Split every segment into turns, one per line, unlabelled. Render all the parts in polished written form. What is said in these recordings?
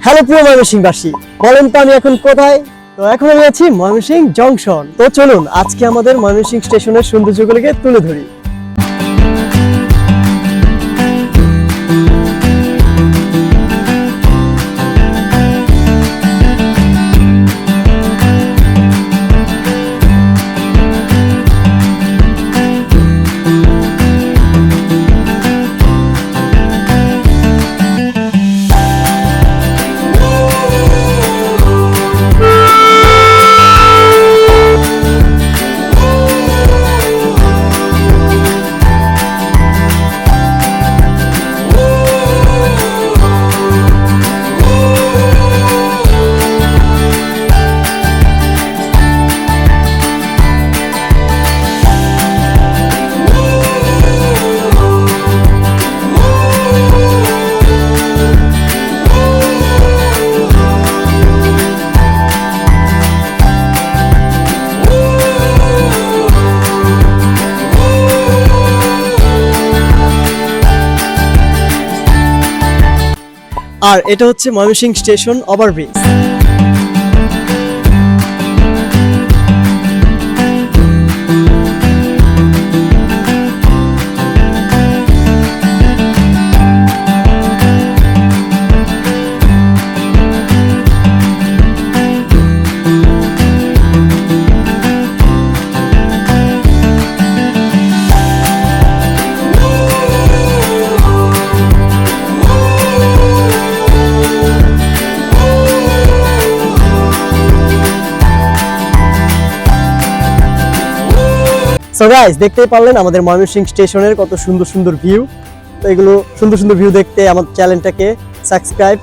Hello প্রিয় ময়মনসিংহবাসী, বলেন তো আমি এখন কোথায়? তো এখন আমি আছি ময়মনসিংহ জংশন। তো চলুন আজকে আমাদের ময়মনসিংহ স্টেশনের সৌন্দর্যগুলোকে তুলে ধরি। আর এটা হচ্ছে Mymensingh station overbridge. So guys, দেখতেই পারলেন আমাদের ময়মনসিংহ স্টেশনের কত সুন্দর সুন্দর ভিউ। তো এগুলো সুন্দর সুন্দর ভিউ দেখতে আমার চ্যানেলটাকে সাবস্ক্রাইব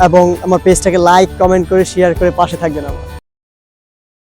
এবং আমার পেজটাকে লাইক, কমেন্ট করে শেয়ার করে পাশে থাকবেন আমার।